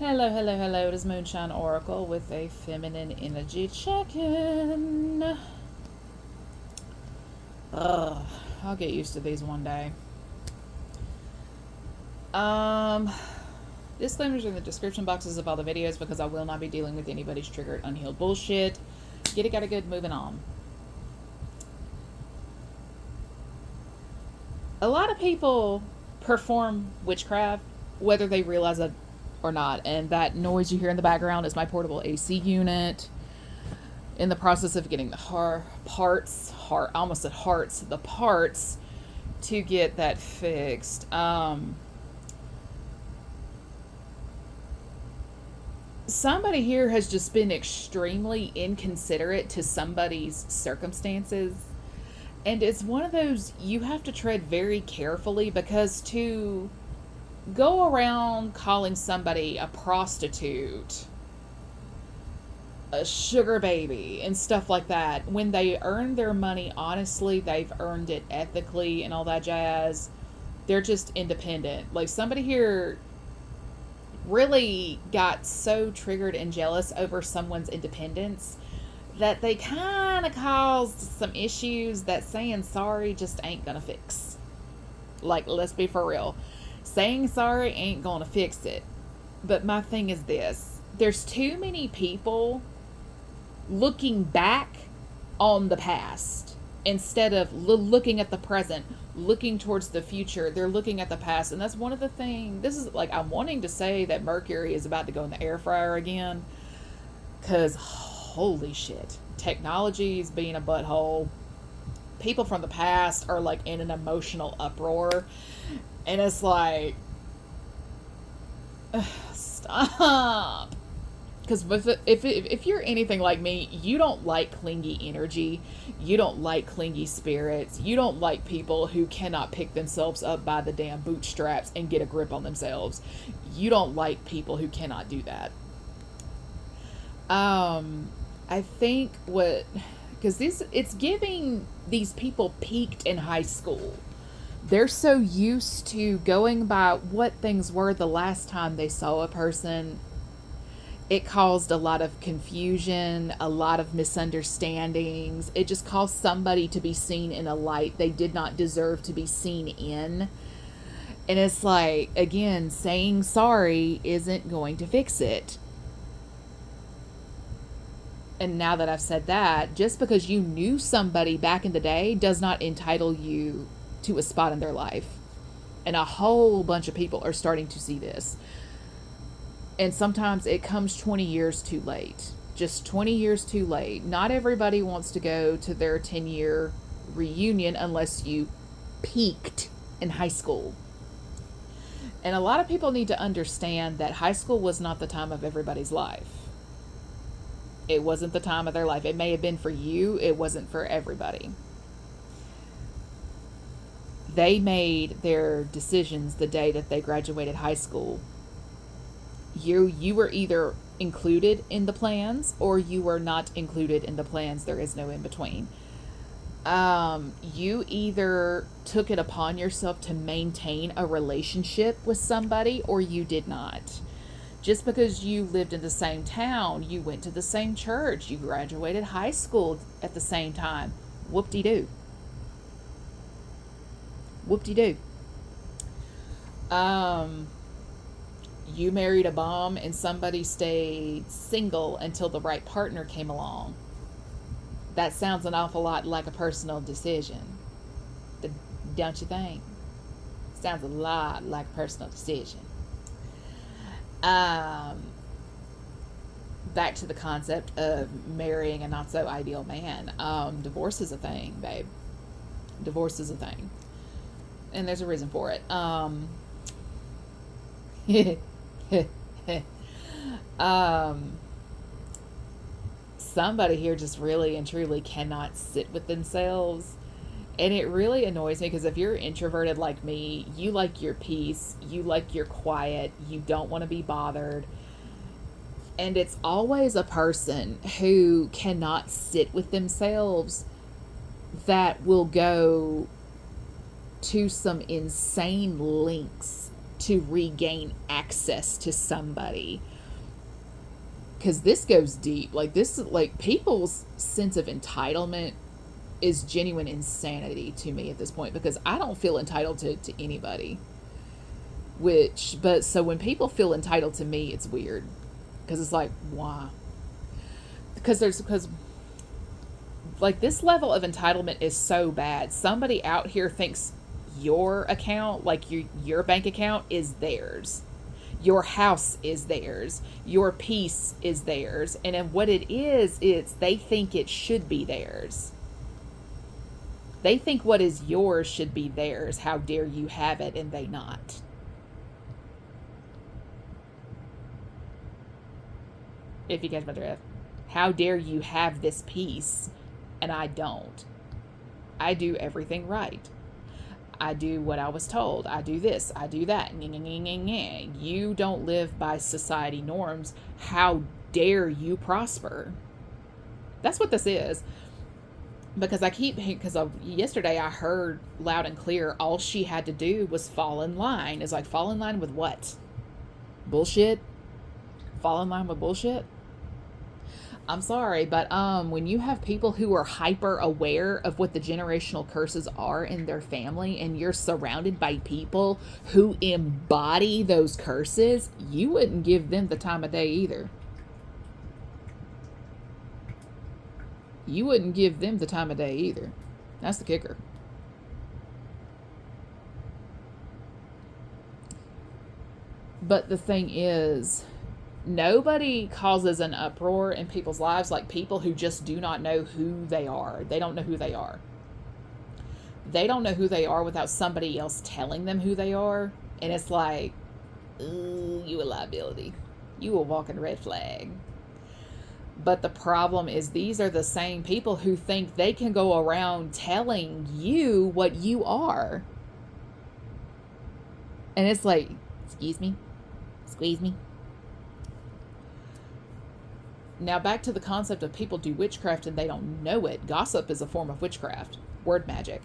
Hello, hello, hello. It is Moonshine Oracle with a feminine energy check-in. Ugh, I'll get used to these one day. Um, Disclaimers are in the description boxes of all the videos because I will not be dealing with anybody's triggered, unhealed bullshit. Get it, got it good, moving on. A lot of people perform witchcraft, whether they realize it or not, and that noise you hear in the background is my portable AC unit. In the process of getting the I almost said hearts, the parts to get that fixed. Somebody here has just been extremely inconsiderate to somebody's circumstances. And it's one of those you have to tread very carefully, because to go around calling somebody a prostitute, a sugar baby, and stuff like that, when they earn their money honestly, they've earned it ethically and all that jazz, they're just independent. Like, somebody here really got so triggered and jealous over someone's independence that they kind of caused some issues that saying sorry just ain't gonna fix. Like, let's be for real. Saying sorry ain't gonna fix it. But my thing is this: there's too many people looking back on the past instead of looking at the present, looking towards the future. They're looking at the past, and that's one of the things. This is like, I'm wanting to say that Mercury is about to go in the air fryer again, because holy shit, technology is being a butthole. People from the past are like in an emotional uproar, and it's like, stop. Because if you're anything like me, you don't like clingy energy. You don't like clingy spirits. You don't like people who cannot pick themselves up by the damn bootstraps and get a grip on themselves. You don't like people who cannot do that. I think because it's giving these people peaked in high school. They're so used to going by what things were the last time they saw a person. It caused a lot of confusion, a lot of misunderstandings. It just caused somebody to be seen in a light they did not deserve to be seen in. And it's like, again, saying sorry isn't going to fix it. And now that I've said that, just because you knew somebody back in the day does not entitle you to a spot in their life. And a whole bunch of people are starting to see this. And sometimes it comes 20 years too late. Just 20 years too late. Not everybody wants to go to their 10-year reunion unless you peaked in high school. And a lot of people need to understand that high school was not the time of everybody's life. It wasn't the time of their life. It may have been for you, it wasn't for everybody. They made their decisions the day that they graduated high school. You were either included in the plans or you were not included in the plans. There is no in between. You either took it upon yourself to maintain a relationship with somebody or you did not. Just because you lived in the same town, you went to the same church, you graduated high school at the same time, whoop-de-doo. Whoop-de-doo. You married a bum and somebody stayed single until the right partner came along. That sounds an awful lot like a personal decision. Don't you think? Sounds a lot like a personal decision. Back to the concept of marrying a not so ideal man. Divorce is a thing, babe. Divorce is a thing. And there's a reason for it. Somebody here just really and truly cannot sit with themselves, and it really annoys me, because if you're introverted like me, you like your peace, you like your quiet, you don't want to be bothered, and it's always a person who cannot sit with themselves that will go to some insane lengths to regain access to somebody. Because this goes deep. Like, this, like, people's sense of entitlement is genuine insanity to me at this point, because I don't feel entitled to anybody. So when people feel entitled to me, it's weird. Because it's like, why? Because like, this level of entitlement is so bad. Somebody out here thinks your account, like your bank account, is theirs. Your house is theirs. Your peace is theirs. And then what it is, it's they think it should be theirs. They think what is yours should be theirs. How dare you have it and they not? If you catch my drift. How dare you have this peace and I don't? I do everything right. I do what I was told. I do this. I do that. You don't live by society norms. How dare you prosper? That's what this is. Because yesterday I heard loud and clear, all she had to do was fall in line. It's like, fall in line with what? Bullshit? Fall in line with bullshit? I'm sorry, but when you have people who are hyper aware of what the generational curses are in their family, and you're surrounded by people who embody those curses, you wouldn't give them the time of day either. You wouldn't give them the time of day either. That's the kicker. But the thing is, nobody causes an uproar in people's lives like people who just do not know who they are. They don't know who they are. They don't know who they are without somebody else telling them who they are. And it's like, ooh, you a liability. You a walking red flag. But the problem is, these are the same people who think they can go around telling you what you are. And it's like, excuse me? Squeeze me? Now, back to the concept of people do witchcraft and they don't know it. Gossip is a form of witchcraft. Word magic.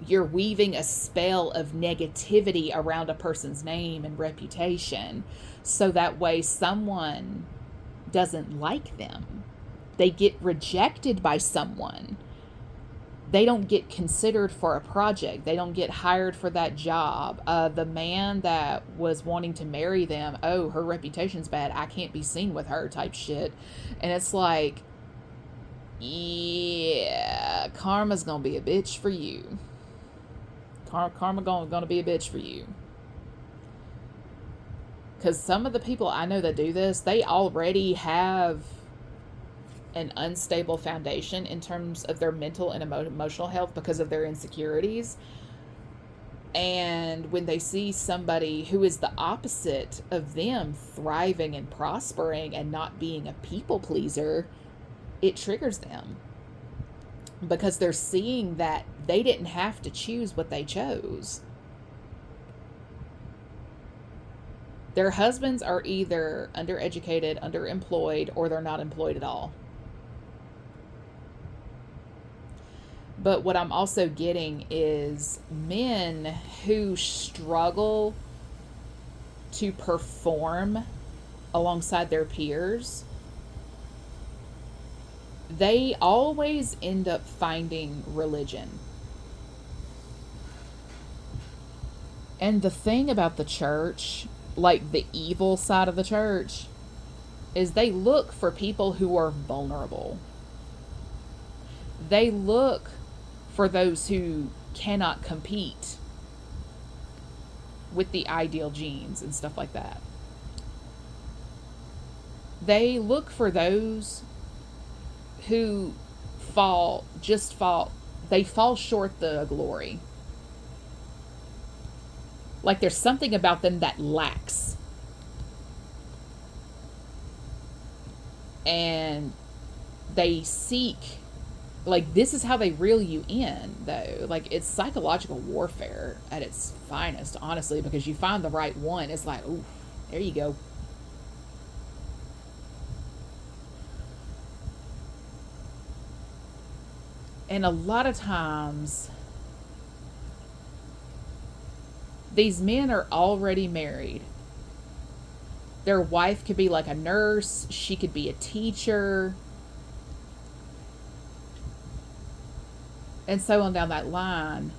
You're weaving a spell of negativity around a person's name and reputation, so that way someone doesn't like them. They get rejected by someone. They don't get considered for a project. They don't get hired for that job. The man that was wanting to marry them, oh, her reputation's bad, I can't be seen with her, type shit. And it's like, yeah, karma's gonna be a bitch for you. Karma gonna be a bitch for you. Because some of the people I know that do this, they already have an unstable foundation in terms of their mental and emotional health because of their insecurities. And when they see somebody who is the opposite of them thriving and prospering and not being a people pleaser, it triggers them. Because they're seeing that they didn't have to choose what they chose. Their husbands are either undereducated, underemployed, or they're not employed at all. But what I'm also getting is men who struggle to perform alongside their peers. They always end up finding religion. And the thing about the church, like the evil side of the church, is they look for people who are vulnerable. They look for those who cannot compete with the ideal genes and stuff like that. They look for those who fall short the glory. Like there's something about them that lacks. And they seek, like, this is how they reel you in, though. Like, it's psychological warfare at its finest, honestly, because you find the right one. It's like, ooh, there you go. And a lot of times, These men are already married. Their wife could be like a nurse, she could be a teacher, and so on down that line.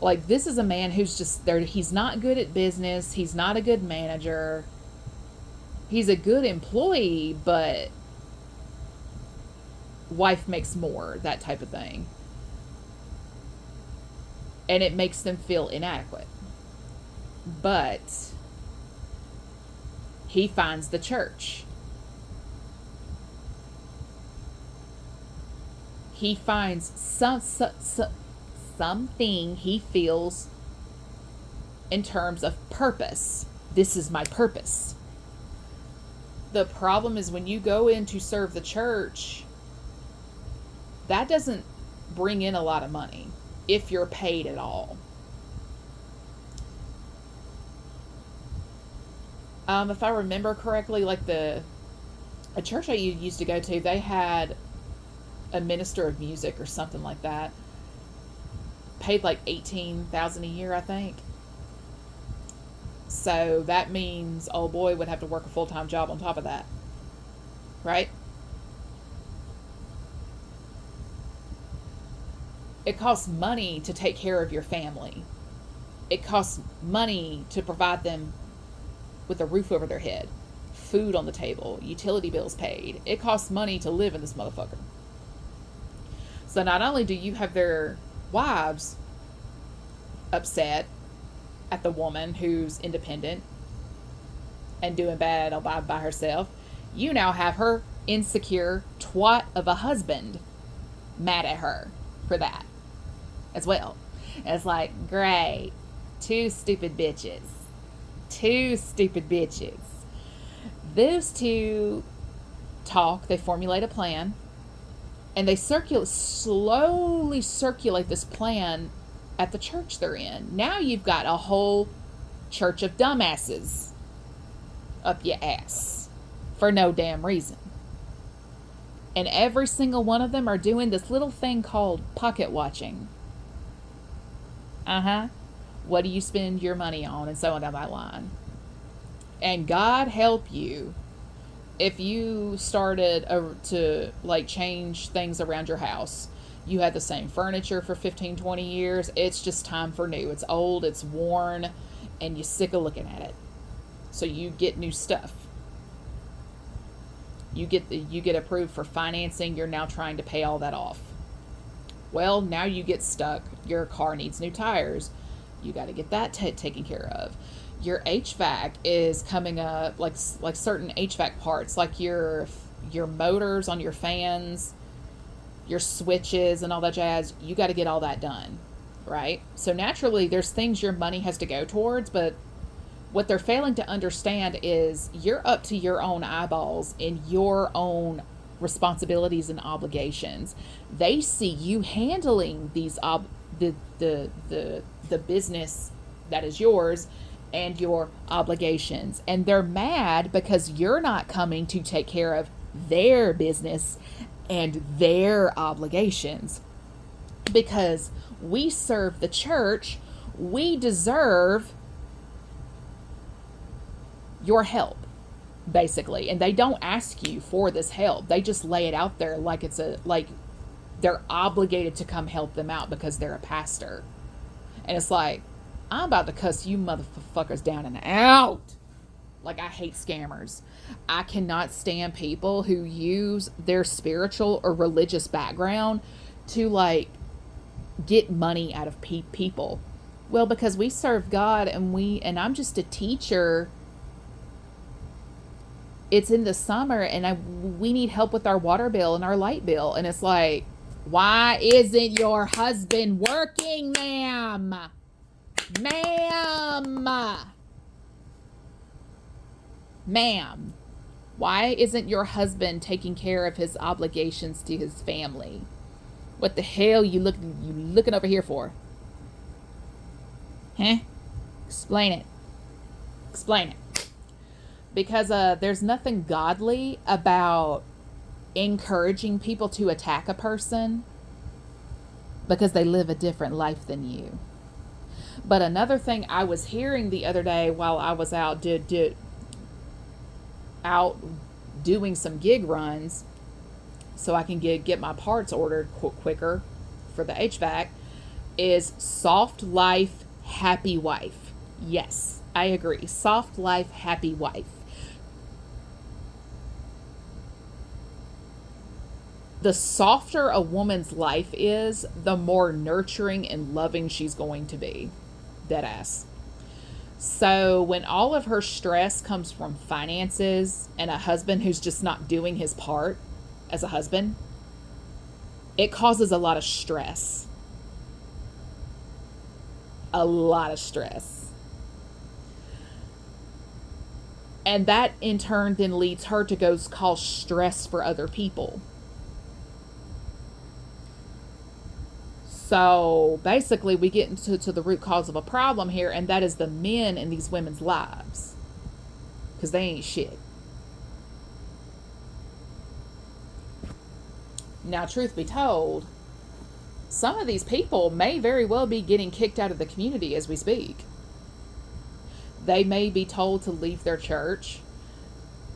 Like, this is a man who's just there. He's not good at business, he's not a good manager, he's a good employee, but wife makes more, that type of thing. And it makes them feel inadequate. But he finds the church. He finds something he feels in terms of purpose. This is my purpose. The problem is when you go in to serve the church, that doesn't bring in a lot of money if you're paid at all. If I remember correctly, like a church I used to go to, they had a minister of music or something like that. Paid like $18,000 a year, I think. So that means old boy would have to work a full-time job on top of that, right? It costs money to take care of your family. It costs money to provide them with a roof over their head, food on the table, utility bills paid. It costs money to live in this motherfucker. So not only do you have their wives upset at the woman who's independent and doing bad all by herself, you now have her insecure twat of a husband mad at her for that as well. And it's like, great. Two stupid bitches. Those two talk, they formulate a plan, and they slowly circulate this plan at the church they're in. Now you've got a whole church of dumbasses up your ass for no damn reason. And every single one of them are doing this little thing called pocket watching. What do you spend your money on? And so on down that line. And God help you if you started to like change things around your house. You had the same furniture for 15, 20 years. It's just time for new. It's old, it's worn, and you're sick of looking at it. So you get new stuff. You get approved for financing. You're now trying to pay all that off. Well, now you get stuck. Your car needs new tires. You got to get that taken care of. Your HVAC is coming up, like certain HVAC parts, like your motors on your fans, your switches and all that jazz. You got to get all that done, right? So naturally, there's things your money has to go towards, but what they're failing to understand is you're up to your own eyeballs in your own responsibilities and obligations. They see you handling these the business that is yours and your obligations, and they're mad because you're not coming to take care of their business and their obligations. Because we serve the church, we deserve your help, basically. And they don't ask you for this help. They just lay it out there like it's like they're obligated to come help them out because they're a pastor. And it's like, I'm about to cuss you motherfuckers down and out. Like, I hate scammers. I cannot stand people who use their spiritual or religious background to like get money out of people. Well, because we serve God and I'm just a teacher. It's in the summer and we need help with our water bill and our light bill. And it's like, why isn't your husband working, ma'am? Ma'am, why isn't your husband taking care of his obligations to his family? What the hell you looking over here for? Huh? Explain it. Because there's nothing godly about encouraging people to attack a person because they live a different life than you. But another thing I was hearing the other day while I was out out doing some gig runs, so I can get my parts ordered quicker for the HVAC, is soft life, happy wife. Yes, I agree. Soft life, happy wife. The softer a woman's life is, the more nurturing and loving she's going to be. Deadass. So when all of her stress comes from finances and a husband who's just not doing his part as a husband, it causes a lot of stress. A lot of stress. And that in turn then leads her to go cause stress for other people. So basically we get into the root cause of a problem here, and that is the men in these women's lives. Because they ain't shit. Now, truth be told, some of these people may very well be getting kicked out of the community as we speak. They may be told to leave their church.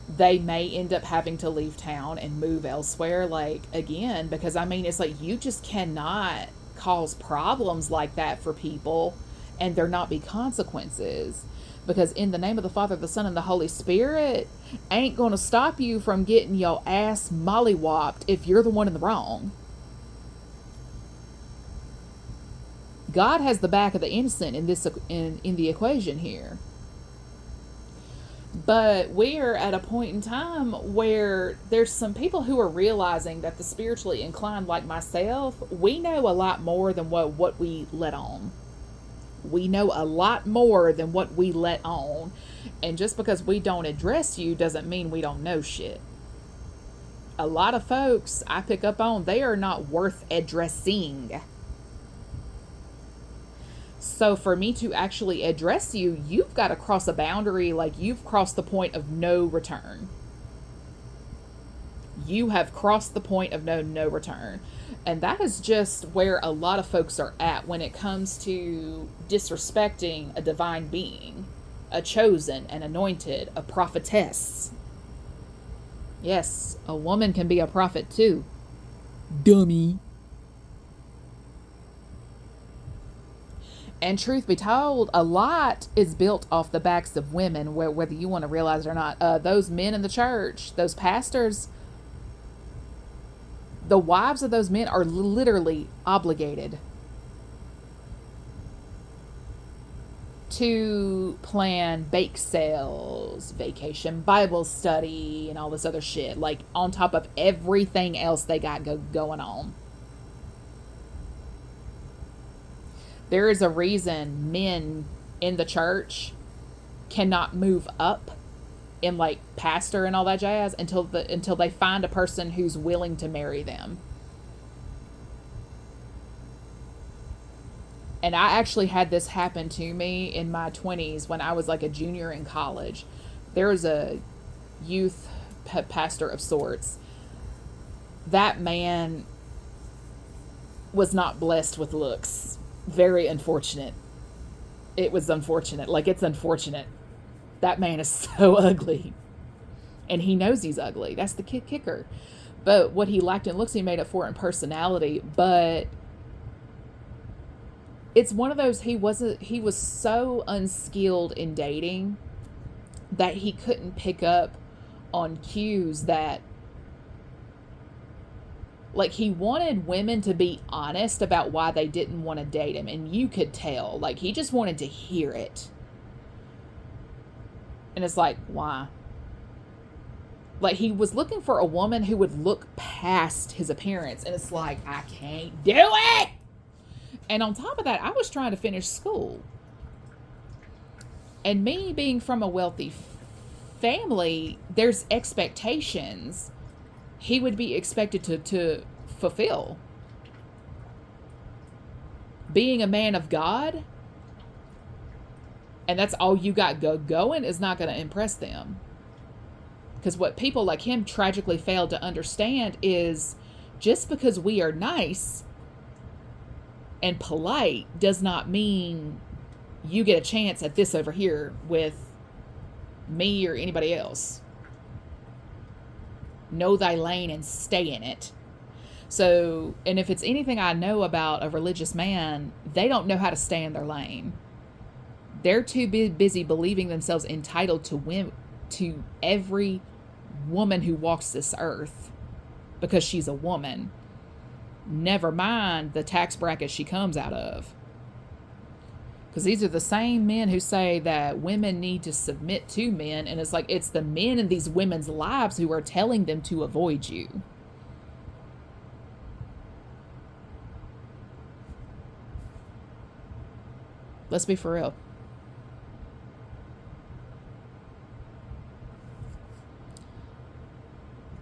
They may end up having to leave town and move elsewhere. Like, again, because I mean, it's like you just cannot cause problems like that for people and there not be consequences, because in the name of the Father, the Son, and the Holy Spirit ain't gonna stop you from getting your ass mollywopped if you're the one in the wrong. God has the back of the innocent in this in the equation here. But we're at a point in time where there's some people who are realizing that the spiritually inclined, like myself, we know a lot more than what we let on. We know a lot more than what we let on. And just because we don't address you doesn't mean we don't know shit. A lot of folks I pick up on, they are not worth addressing. So for me to actually address you, you've got to cross a boundary, like you've crossed the point of no return. You have crossed the point of no return. And that is just where a lot of folks are at when it comes to disrespecting a divine being, a chosen, an anointed, a prophetess. Yes, a woman can be a prophet too. Dummy. And truth be told, a lot is built off the backs of women, whether you want to realize it or not. Those men in the church, those pastors, the wives of those men are literally obligated to plan bake sales, vacation Bible study, and all this other shit, like on top of everything else they got going on. There is a reason men in the church cannot move up in like pastor and all that jazz until they find a person who's willing to marry them. And I actually had this happen to me in my 20s when I was like a junior in college. There was a youth pastor of sorts. That man was not blessed with looks. Very unfortunate. It was unfortunate. Like, it's unfortunate. That man is so ugly. And he knows he's ugly. That's the kicker. But what he lacked in looks, he made up for in personality. But it's one of those, he was so unskilled in dating that he couldn't pick up on cues that, like, he wanted women to be honest about why they didn't want to date him. And you could tell. Like, he just wanted to hear it. And it's like, why? Like, he was looking for a woman who would look past his appearance. And it's like, I can't do it! And on top of that, I was trying to finish school. And me being from a wealthy family, there's expectations he would be expected to fulfill. Being a man of God, and that's all you got going, is not going to impress them. Because what people like him tragically failed to understand is, just because we are nice And polite does not mean you get a chance at this over here with me or anybody else. Know thy lane and stay in it. So, and if it's anything I know about a religious man, they don't know how to stay in their lane. They're too busy believing themselves entitled to every woman who walks this earth because she's a woman. Never mind the tax bracket she comes out of. Because these are the same men who say that women need to submit to men, and it's like it's the men in these women's lives who are telling them to avoid you. Let's be for real.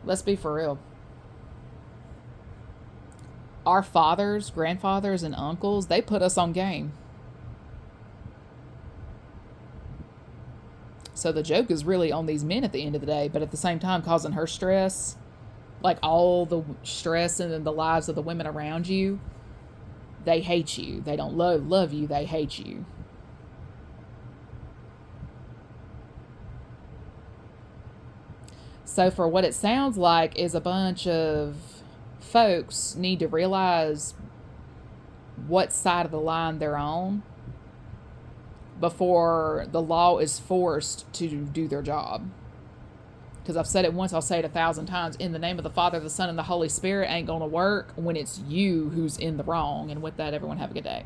Let's be for real. Our fathers, grandfathers, and uncles, they put us on game. So the joke is really on these men at the end of the day, but at the same time causing her stress, like all the stress and the lives of the women around you. They hate you. They don't love you. They hate you. So for what it sounds like is a bunch of folks need to realize what side of the line they're on before the law is forced to do their job. Because I've said it once, I'll say it 1,000 times. In the name of the Father, the Son, and the Holy Spirit ain't going to work when it's you who's in the wrong. And with that, everyone have a good day.